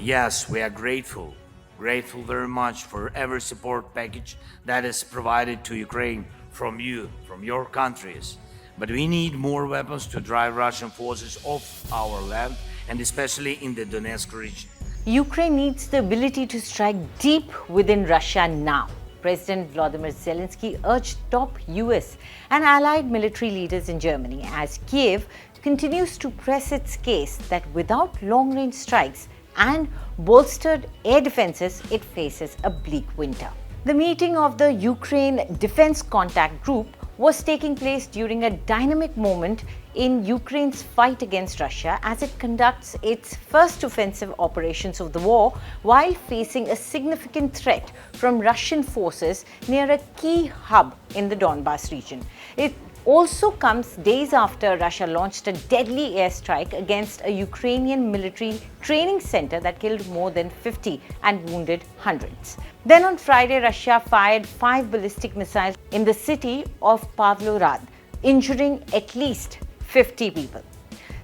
Yes, we are grateful very much for every support package that is provided to Ukraine from your countries. But we need more weapons to drive Russian forces off our land, and especially in the Donetsk region. Ukraine needs the ability to strike deep within Russia now. President Volodymyr Zelenskyy urged top US and allied military leaders in Germany as Kyiv continues to press its case that without long-range strikes and bolstered air defenses, it faces a bleak winter. The meeting of the Ukraine Defense Contact Group was taking place during a dynamic moment in Ukraine's fight against Russia as it conducts its first offensive operations of the war while facing a significant threat from Russian forces near a key hub in the Donbas region. It also comes days after Russia launched a deadly airstrike against a Ukrainian military training center that killed more than 50 and wounded hundreds. Then on Friday, Russia fired 5 ballistic missiles in the city of Pavlohrad, injuring at least 50 people.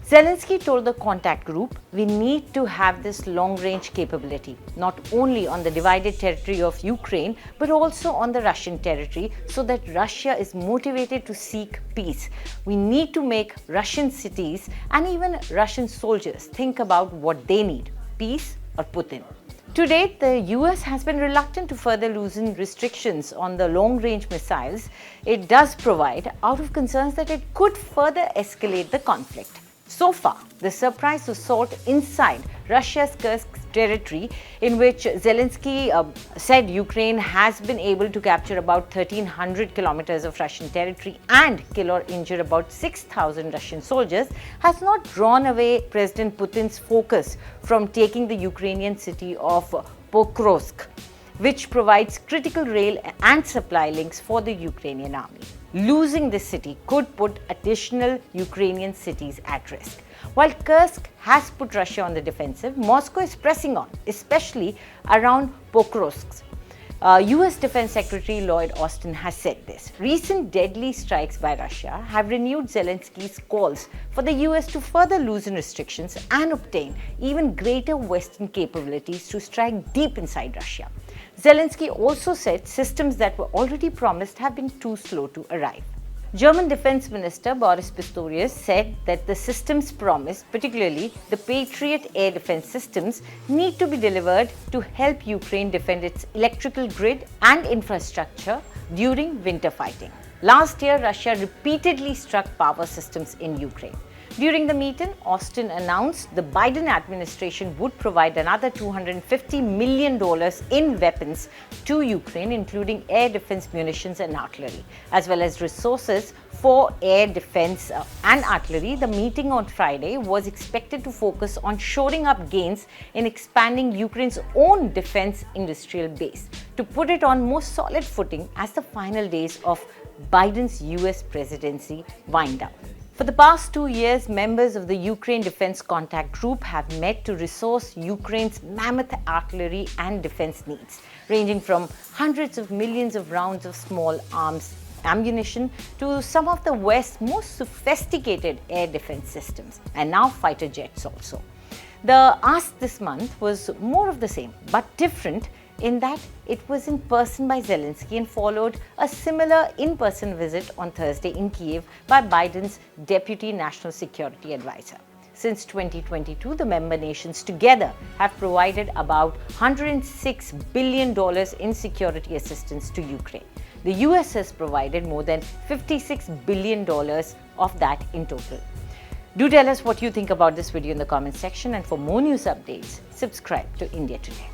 Zelenskyy told the contact group, "We need to have this long-range capability, not only on the divided territory of Ukraine, but also on the Russian territory, so that Russia is motivated to seek peace. We need to make Russian cities and even Russian soldiers think about what they need, peace or Putin." To date, the US has been reluctant to further loosen restrictions on the long-range missiles it does provide out of concerns that it could further escalate the conflict. So far, the surprise assault inside Russia's Kursk territory, in which Zelenskyy said Ukraine has been able to capture about 1,300 kilometers of Russian territory and kill or injure about 6,000 Russian soldiers, has not drawn away President Putin's focus from taking the Ukrainian city of Pokrovsk, which provides critical rail and supply links for the Ukrainian army. Losing this city could put additional Ukrainian cities at risk. While Kursk has put Russia on the defensive, Moscow is pressing on, especially around Pokrovsk. US Defense Secretary Lloyd Austin has said this. Recent deadly strikes by Russia have renewed Zelenskyy's calls for the US to further loosen restrictions and obtain even greater Western capabilities to strike deep inside Russia. Zelenskyy also said systems that were already promised have been too slow to arrive. German Defense Minister Boris Pistorius said that the systems promised, particularly the Patriot air defense systems, need to be delivered to help Ukraine defend its electrical grid and infrastructure during winter fighting. Last year, Russia repeatedly struck power systems in Ukraine. During the meeting, Austin announced the Biden administration would provide another $250 million in weapons to Ukraine, including air defense munitions and artillery, as well as resources for air defense and artillery. The meeting on Friday was expected to focus on shoring up gains in expanding Ukraine's own defense industrial base to put it on more solid footing as the final days of Biden's US presidency wind down. For the past 2 years, members of the Ukraine Defense Contact Group have met to resource Ukraine's mammoth artillery and defense needs, ranging from hundreds of millions of rounds of small arms ammunition to some of the West's most sophisticated air defense systems, and now fighter jets also. The ask this month was more of the same, but different in that it was in person by Zelenskyy and followed a similar in-person visit on Thursday in Kyiv by Biden's Deputy National Security Advisor. Since 2022, the member nations together have provided about $106 billion in security assistance to Ukraine. The US has provided more than $56 billion of that in total. Do tell us what you think about this video in the comment section, and for more news updates, subscribe to India Today.